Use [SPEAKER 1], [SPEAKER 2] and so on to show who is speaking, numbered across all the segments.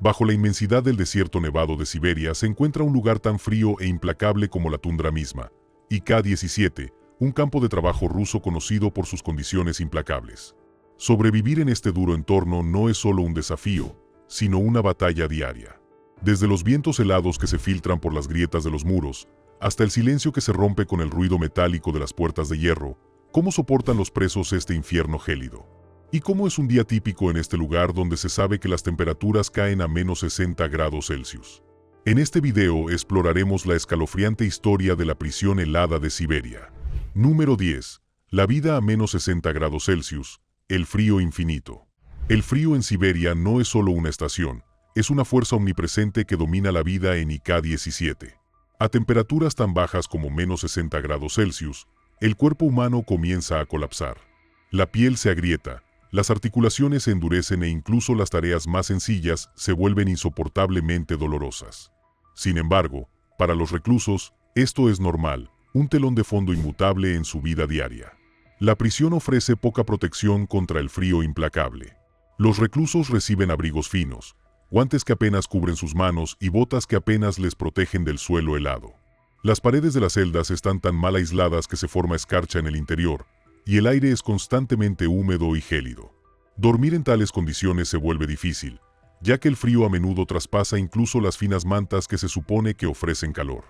[SPEAKER 1] Bajo la inmensidad del desierto nevado de Siberia se encuentra un lugar tan frío e implacable como la tundra misma, IK-17, un campo de trabajo ruso conocido por sus condiciones implacables. Sobrevivir en este duro entorno no es solo un desafío, sino una batalla diaria. Desde los vientos helados que se filtran por las grietas de los muros, hasta el silencio que se rompe con el ruido metálico de las puertas de hierro, ¿cómo soportan los presos este infierno gélido? ¿Y cómo es un día típico en este lugar donde se sabe que las temperaturas caen a menos 60 grados Celsius? En este video exploraremos la escalofriante historia de la prisión helada de Siberia. Número 10. La vida a menos 60 grados Celsius, el frío infinito. El frío en Siberia no es solo una estación, es una fuerza omnipresente que domina la vida en IK-17. A temperaturas tan bajas como menos 60 grados Celsius, el cuerpo humano comienza a colapsar. La piel se agrieta, las articulaciones se endurecen e incluso las tareas más sencillas se vuelven insoportablemente dolorosas. Sin embargo, para los reclusos, esto es normal, un telón de fondo inmutable en su vida diaria. La prisión ofrece poca protección contra el frío implacable. Los reclusos reciben abrigos finos, guantes que apenas cubren sus manos y botas que apenas les protegen del suelo helado. Las paredes de las celdas están tan mal aisladas que se forma escarcha en el interior, y el aire es constantemente húmedo y gélido. Dormir en tales condiciones se vuelve difícil, ya que el frío a menudo traspasa incluso las finas mantas que se supone que ofrecen calor.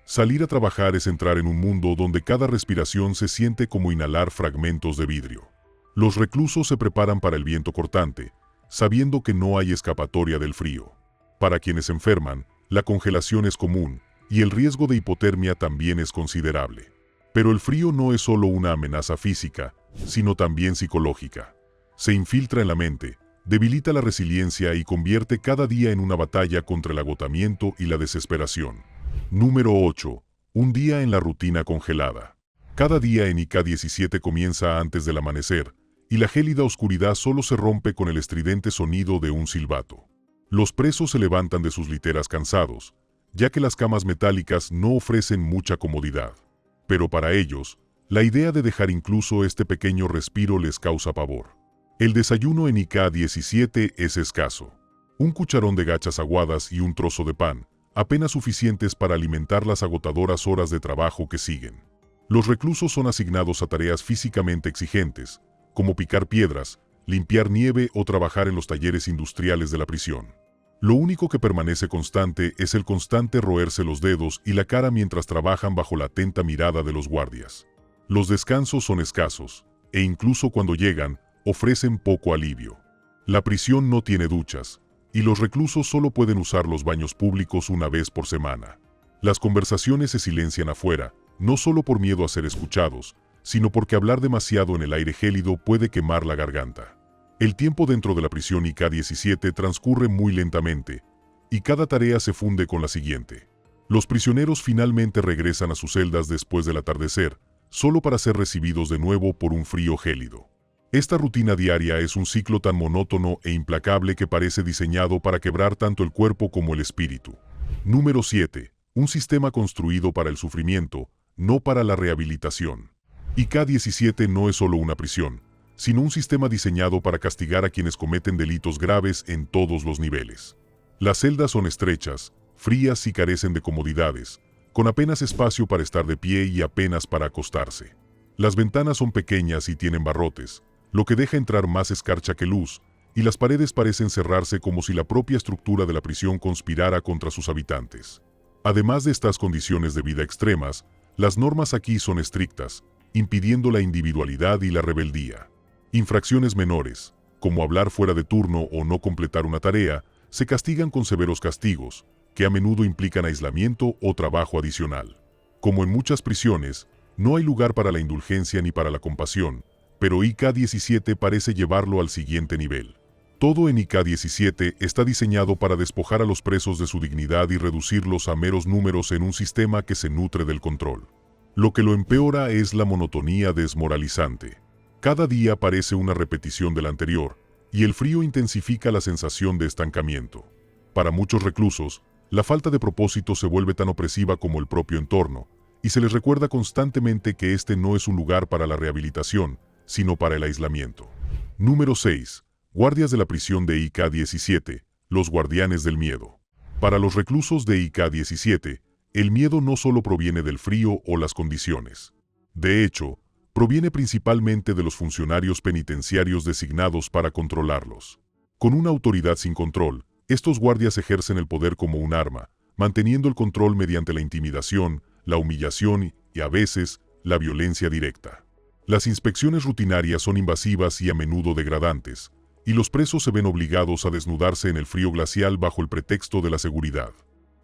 [SPEAKER 1] Salir a trabajar es entrar en un mundo donde cada respiración se siente como inhalar fragmentos de vidrio. Los reclusos se preparan para el viento cortante, sabiendo que no hay escapatoria del frío. Para quienes se enferman, la congelación es común, y el riesgo de hipotermia también es considerable. Pero el frío no es solo una amenaza física, sino también psicológica. Se infiltra en la mente, debilita la resiliencia y convierte cada día en una batalla contra el agotamiento y la desesperación. Número 8. Un día en la rutina congelada. Cada día en IK-17 comienza antes del amanecer, y la gélida oscuridad solo se rompe con el estridente sonido de un silbato. Los presos se levantan de sus literas cansados, ya que las camas metálicas no ofrecen mucha comodidad. Pero para ellos, la idea de dejar incluso este pequeño respiro les causa pavor. El desayuno en IK-17 es escaso. Un cucharón de gachas aguadas y un trozo de pan, apenas suficientes para alimentar las agotadoras horas de trabajo que siguen. Los reclusos son asignados a tareas físicamente exigentes, como picar piedras, limpiar nieve o trabajar en los talleres industriales de la prisión. Lo único que permanece constante es el constante roerse los dedos y la cara mientras trabajan bajo la atenta mirada de los guardias. Los descansos son escasos, e incluso cuando llegan, ofrecen poco alivio. La prisión no tiene duchas, y los reclusos solo pueden usar los baños públicos una vez por semana. Las conversaciones se silencian afuera, no solo por miedo a ser escuchados, sino porque hablar demasiado en el aire gélido puede quemar la garganta. El tiempo dentro de la prisión IK-17 transcurre muy lentamente, y cada tarea se funde con la siguiente. Los prisioneros finalmente regresan a sus celdas después del atardecer, solo para ser recibidos de nuevo por un frío gélido. Esta rutina diaria es un ciclo tan monótono e implacable que parece diseñado para quebrar tanto el cuerpo como el espíritu. Número 7. Un sistema construido para el sufrimiento, no para la rehabilitación. IK-17 no es solo una prisión, sino un sistema diseñado para castigar a quienes cometen delitos graves en todos los niveles. Las celdas son estrechas, frías y carecen de comodidades, con apenas espacio para estar de pie y apenas para acostarse. Las ventanas son pequeñas y tienen barrotes, lo que deja entrar más escarcha que luz, y las paredes parecen cerrarse como si la propia estructura de la prisión conspirara contra sus habitantes. Además de estas condiciones de vida extremas, las normas aquí son estrictas, impidiendo la individualidad y la rebeldía. Infracciones menores, como hablar fuera de turno o no completar una tarea, se castigan con severos castigos, que a menudo implican aislamiento o trabajo adicional. Como en muchas prisiones, no hay lugar para la indulgencia ni para la compasión, pero IK-17 parece llevarlo al siguiente nivel. Todo en IK-17 está diseñado para despojar a los presos de su dignidad y reducirlos a meros números en un sistema que se nutre del control. Lo que lo empeora es la monotonía desmoralizante. Cada día parece una repetición del anterior, y el frío intensifica la sensación de estancamiento. Para muchos reclusos, la falta de propósito se vuelve tan opresiva como el propio entorno, y se les recuerda constantemente que este no es un lugar para la rehabilitación, sino para el aislamiento. Número 6. Guardias de la prisión de IK-17, Los guardianes del miedo. Para los reclusos de IK-17, el miedo no solo proviene del frío o las condiciones. De hecho, proviene principalmente de los funcionarios penitenciarios designados para controlarlos. Con una autoridad sin control, estos guardias ejercen el poder como un arma, manteniendo el control mediante la intimidación, la humillación y, a veces, la violencia directa. Las inspecciones rutinarias son invasivas y a menudo degradantes, y los presos se ven obligados a desnudarse en el frío glacial bajo el pretexto de la seguridad.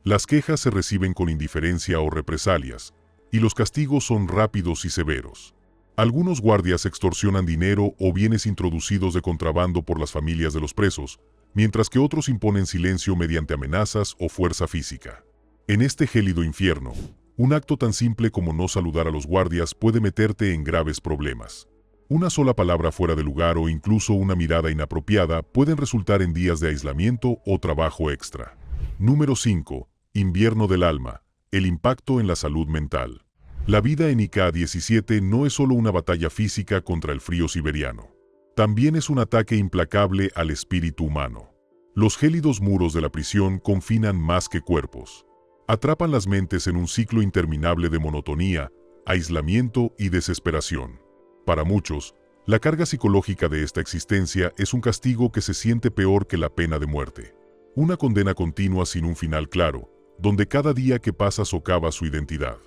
[SPEAKER 1] Las quejas se reciben con indiferencia o represalias, y los castigos son rápidos y severos. Algunos guardias extorsionan dinero o bienes introducidos de contrabando por las familias de los presos, mientras que otros imponen silencio mediante amenazas o fuerza física. En este gélido infierno, un acto tan simple como no saludar a los guardias puede meterte en graves problemas. Una sola palabra fuera de lugar o incluso una mirada inapropiada pueden resultar en días de aislamiento o trabajo extra. Número 5. Invierno del alma. El impacto en la salud mental. La vida en IK-17 no es solo una batalla física contra el frío siberiano. También es un ataque implacable al espíritu humano. Los gélidos muros de la prisión confinan más que cuerpos. Atrapan las mentes en un ciclo interminable de monotonía, aislamiento y desesperación. Para muchos, la carga psicológica de esta existencia es un castigo que se siente peor que la pena de muerte. Una condena continua sin un final claro, donde cada día que pasa socava su identidad.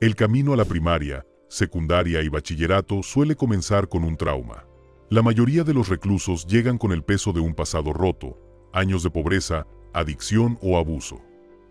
[SPEAKER 1] El camino a la primaria, secundaria y bachillerato suele comenzar con un trauma. La mayoría de los reclusos llegan con el peso de un pasado roto, años de pobreza, adicción o abuso.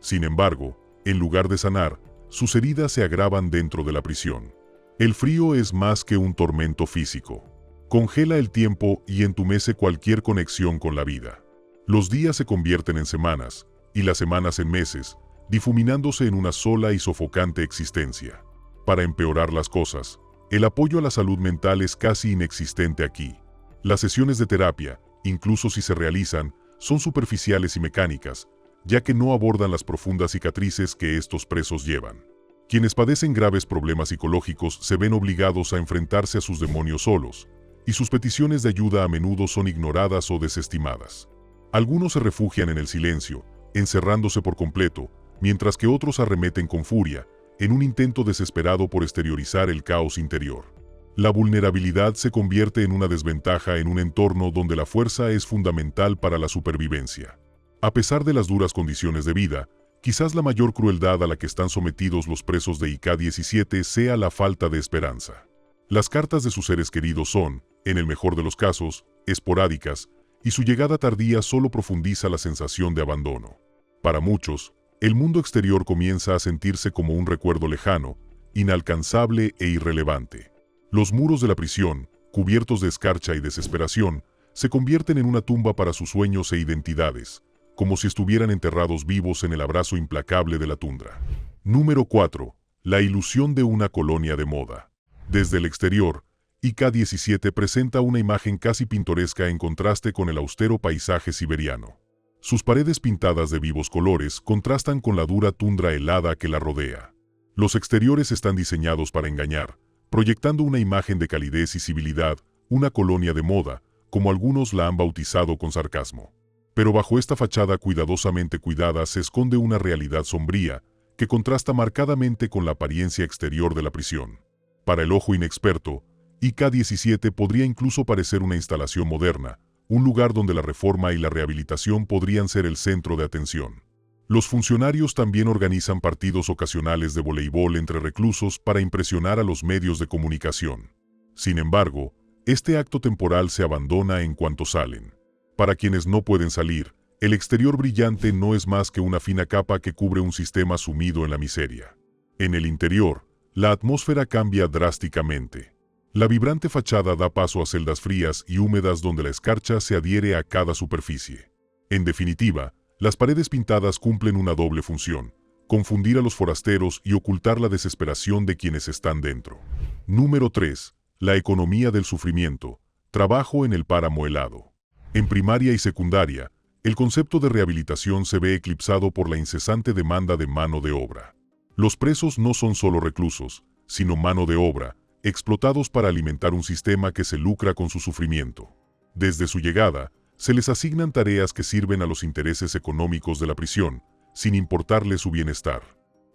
[SPEAKER 1] Sin embargo, en lugar de sanar, sus heridas se agravan dentro de la prisión. El frío es más que un tormento físico. Congela el tiempo y entumece cualquier conexión con la vida. Los días se convierten en semanas, y las semanas en meses, difuminándose en una sola y sofocante existencia. Para empeorar las cosas, el apoyo a la salud mental es casi inexistente aquí. Las sesiones de terapia, incluso si se realizan, son superficiales y mecánicas, ya que no abordan las profundas cicatrices que estos presos llevan. Quienes padecen graves problemas psicológicos se ven obligados a enfrentarse a sus demonios solos, y sus peticiones de ayuda a menudo son ignoradas o desestimadas. Algunos se refugian en el silencio, encerrándose por completo, mientras que otros arremeten con furia, en un intento desesperado por exteriorizar el caos interior. La vulnerabilidad se convierte en una desventaja en un entorno donde la fuerza es fundamental para la supervivencia. A pesar de las duras condiciones de vida, quizás la mayor crueldad a la que están sometidos los presos de IK-17 sea la falta de esperanza. Las cartas de sus seres queridos son, en el mejor de los casos, esporádicas, y su llegada tardía solo profundiza la sensación de abandono. Para muchos, el mundo exterior comienza a sentirse como un recuerdo lejano, inalcanzable e irrelevante. Los muros de la prisión, cubiertos de escarcha y desesperación, se convierten en una tumba para sus sueños e identidades, como si estuvieran enterrados vivos en el abrazo implacable de la tundra. Número 4. La ilusión de una colonia de moda. Desde el exterior, IK-17 presenta una imagen casi pintoresca en contraste con el austero paisaje siberiano. Sus paredes pintadas de vivos colores contrastan con la dura tundra helada que la rodea. Los exteriores están diseñados para engañar, proyectando una imagen de calidez y civilidad, una colonia de moda, como algunos la han bautizado con sarcasmo. Pero bajo esta fachada cuidadosamente cuidada se esconde una realidad sombría, que contrasta marcadamente con la apariencia exterior de la prisión. Para el ojo inexperto, IK-17 podría incluso parecer una instalación moderna, un lugar donde la reforma y la rehabilitación podrían ser el centro de atención. Los funcionarios también organizan partidos ocasionales de voleibol entre reclusos para impresionar a los medios de comunicación. Sin embargo, este acto temporal se abandona en cuanto salen. Para quienes no pueden salir, el exterior brillante no es más que una fina capa que cubre un sistema sumido en la miseria. En el interior, la atmósfera cambia drásticamente. La vibrante fachada da paso a celdas frías y húmedas donde la escarcha se adhiere a cada superficie. En definitiva, las paredes pintadas cumplen una doble función: confundir a los forasteros y ocultar la desesperación de quienes están dentro. Número 3. La economía del sufrimiento. Trabajo en el páramo helado. En primaria y secundaria, el concepto de rehabilitación se ve eclipsado por la incesante demanda de mano de obra. Los presos no son solo reclusos, sino mano de obra, explotados para alimentar un sistema que se lucra con su sufrimiento. Desde su llegada, Se les asignan tareas que sirven a los intereses económicos de la prisión, sin importarle su bienestar.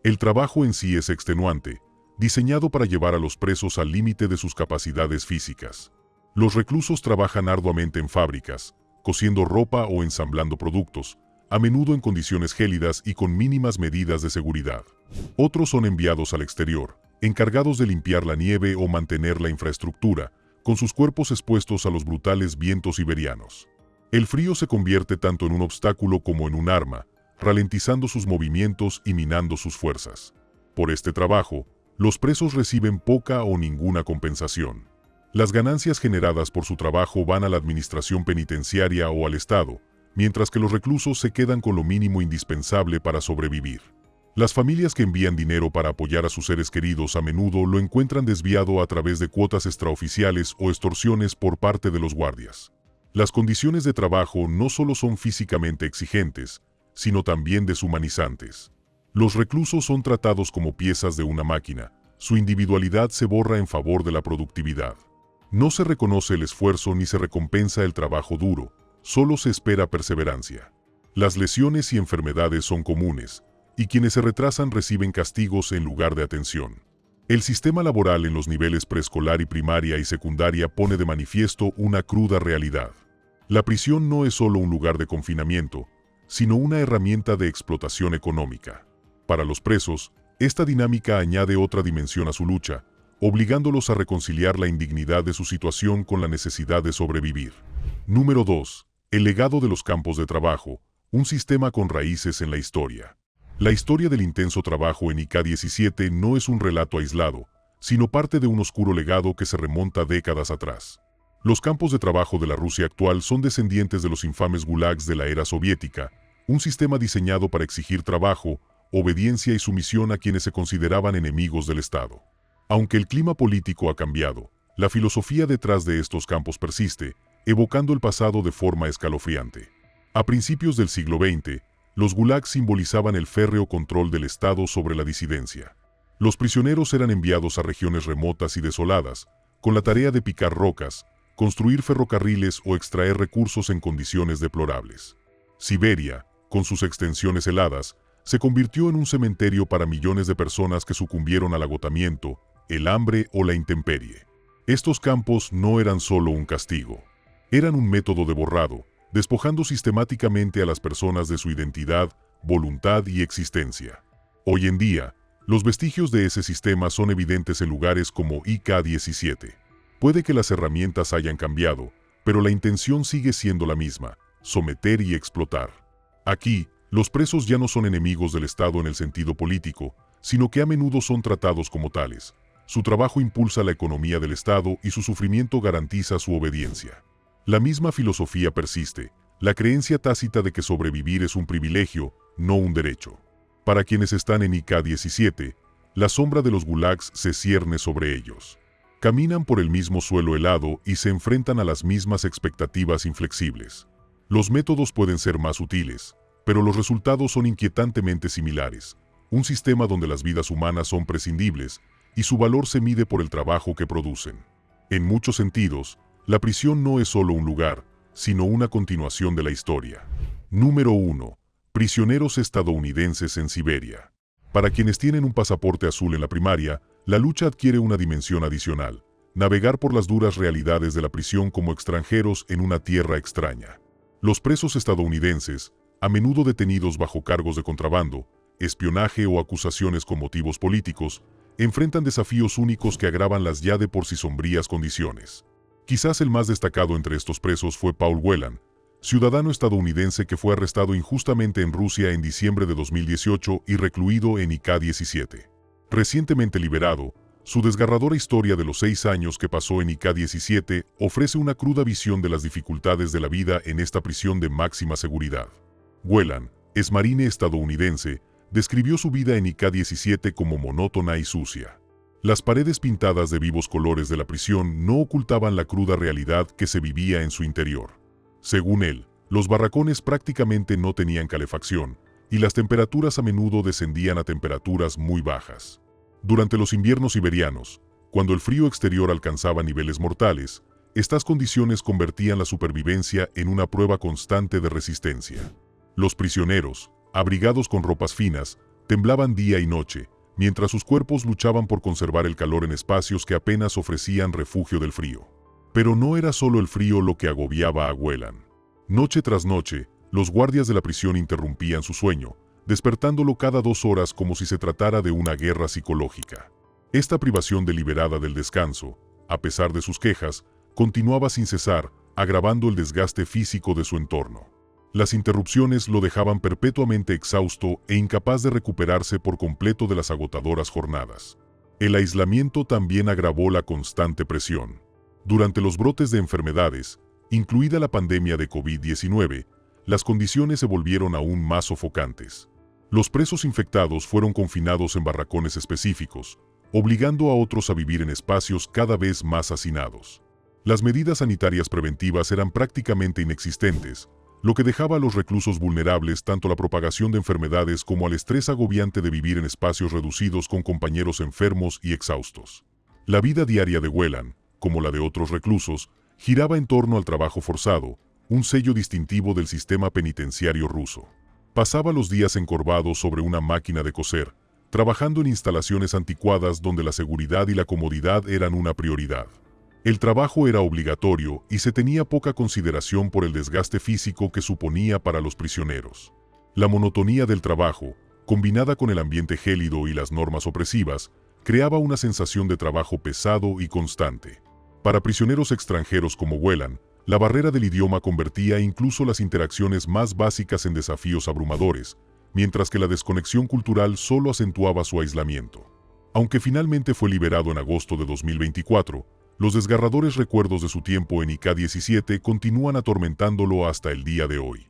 [SPEAKER 1] El trabajo en sí es extenuante, diseñado para llevar a los presos al límite de sus capacidades físicas. Los reclusos trabajan arduamente en fábricas, cosiendo ropa o ensamblando productos, a menudo en condiciones gélidas y con mínimas medidas de seguridad. Otros son enviados al exterior, encargados de limpiar la nieve o mantener la infraestructura, con sus cuerpos expuestos a los brutales vientos siberianos. El frío se convierte tanto en un obstáculo como en un arma, ralentizando sus movimientos y minando sus fuerzas. Por este trabajo, los presos reciben poca o ninguna compensación. Las ganancias generadas por su trabajo van a la administración penitenciaria o al Estado, mientras que los reclusos se quedan con lo mínimo indispensable para sobrevivir. Las familias que envían dinero para apoyar a sus seres queridos a menudo lo encuentran desviado a través de cuotas extraoficiales o extorsiones por parte de los guardias. Las condiciones de trabajo no solo son físicamente exigentes, sino también deshumanizantes. Los reclusos son tratados como piezas de una máquina, su individualidad se borra en favor de la productividad. No se reconoce el esfuerzo ni se recompensa el trabajo duro, solo se espera perseverancia. Las lesiones y enfermedades son comunes, y quienes se retrasan reciben castigos en lugar de atención. El sistema laboral en los niveles preescolar y primaria y secundaria pone de manifiesto una cruda realidad. La prisión no es solo un lugar de confinamiento, sino una herramienta de explotación económica. Para los presos, esta dinámica añade otra dimensión a su lucha, obligándolos a reconciliar la indignidad de su situación con la necesidad de sobrevivir. Número 2. El legado de los campos de trabajo, un sistema con raíces en la historia. La historia del intenso trabajo en IK-17 no es un relato aislado, sino parte de un oscuro legado que se remonta décadas atrás. Los campos de trabajo de la Rusia actual son descendientes de los infames gulags de la era soviética, un sistema diseñado para exigir trabajo, obediencia y sumisión a quienes se consideraban enemigos del Estado. Aunque el clima político ha cambiado, la filosofía detrás de estos campos persiste, evocando el pasado de forma escalofriante. A principios del siglo XX, los gulags simbolizaban el férreo control del Estado sobre la disidencia. Los prisioneros eran enviados a regiones remotas y desoladas, con la tarea de picar rocas, construir ferrocarriles o extraer recursos en condiciones deplorables. Siberia, con sus extensiones heladas, se convirtió en un cementerio para millones de personas que sucumbieron al agotamiento, el hambre o la intemperie. Estos campos no eran solo un castigo. Eran un método de borrado, despojando sistemáticamente a las personas de su identidad, voluntad y existencia. Hoy en día, los vestigios de ese sistema son evidentes en lugares como IK-17. Puede que las herramientas hayan cambiado, pero la intención sigue siendo la misma: someter y explotar. Aquí, los presos ya no son enemigos del Estado en el sentido político, sino que a menudo son tratados como tales. Su trabajo impulsa la economía del Estado y su sufrimiento garantiza su obediencia. La misma filosofía persiste, la creencia tácita de que sobrevivir es un privilegio, no un derecho. Para quienes están en IK-17, la sombra de los gulags se cierne sobre ellos. Caminan por el mismo suelo helado y se enfrentan a las mismas expectativas inflexibles. Los métodos pueden ser más sutiles, pero los resultados son inquietantemente similares. Un sistema donde las vidas humanas son prescindibles y su valor se mide por el trabajo que producen. En muchos sentidos, la prisión no es solo un lugar, sino una continuación de la historia. Número 1. Prisioneros estadounidenses en Siberia. Para quienes tienen un pasaporte azul en la primaria, la lucha adquiere una dimensión adicional: navegar por las duras realidades de la prisión como extranjeros en una tierra extraña. Los presos estadounidenses, a menudo detenidos bajo cargos de contrabando, espionaje o acusaciones con motivos políticos, enfrentan desafíos únicos que agravan las ya de por sí sombrías condiciones. Quizás el más destacado entre estos presos fue Paul Whelan, ciudadano estadounidense que fue arrestado injustamente en Rusia en diciembre de 2018 y recluido en IK-17. Recientemente liberado, su desgarradora historia de los 6 años que pasó en IK-17 ofrece una cruda visión de las dificultades de la vida en esta prisión de máxima seguridad. Whelan, exmarine estadounidense, describió su vida en IK-17 como monótona y sucia. Las paredes pintadas de vivos colores de la prisión no ocultaban la cruda realidad que se vivía en su interior. Según él, los barracones prácticamente no tenían calefacción, y las temperaturas a menudo descendían a temperaturas muy bajas. Durante los inviernos siberianos, cuando el frío exterior alcanzaba niveles mortales, Estas condiciones convertían la supervivencia en una prueba constante de resistencia. Los prisioneros, abrigados con ropas finas, temblaban día y noche, mientras sus cuerpos luchaban por conservar el calor en espacios que apenas ofrecían refugio del frío. Pero no era solo el frío lo que agobiaba a Whelan. Noche tras noche, los guardias de la prisión interrumpían su sueño, despertándolo cada 2 horas como si se tratara de una guerra psicológica. Esta privación deliberada del descanso, a pesar de sus quejas, continuaba sin cesar, agravando el desgaste físico de su entorno. Las interrupciones lo dejaban perpetuamente exhausto e incapaz de recuperarse por completo de las agotadoras jornadas. El aislamiento también agravó la constante presión. Durante los brotes de enfermedades, incluida la pandemia de COVID-19, las condiciones se volvieron aún más sofocantes. Los presos infectados fueron confinados en barracones específicos, obligando a otros a vivir en espacios cada vez más hacinados. Las medidas sanitarias preventivas eran prácticamente inexistentes, lo que dejaba a los reclusos vulnerables tanto a la propagación de enfermedades como al estrés agobiante de vivir en espacios reducidos con compañeros enfermos y exhaustos. La vida diaria de Whelan, como la de otros reclusos, giraba en torno al trabajo forzado, un sello distintivo del sistema penitenciario ruso. Pasaba los días encorvado sobre una máquina de coser, trabajando en instalaciones anticuadas donde la seguridad y la comodidad eran una prioridad. El trabajo era obligatorio y se tenía poca consideración por el desgaste físico que suponía para los prisioneros. La monotonía del trabajo, combinada con el ambiente gélido y las normas opresivas, creaba una sensación de trabajo pesado y constante. Para prisioneros extranjeros como Whelan, la barrera del idioma convertía incluso las interacciones más básicas en desafíos abrumadores, mientras que la desconexión cultural solo acentuaba su aislamiento. Aunque finalmente fue liberado en agosto de 2024, los desgarradores recuerdos de su tiempo en IK-17 continúan atormentándolo hasta el día de hoy.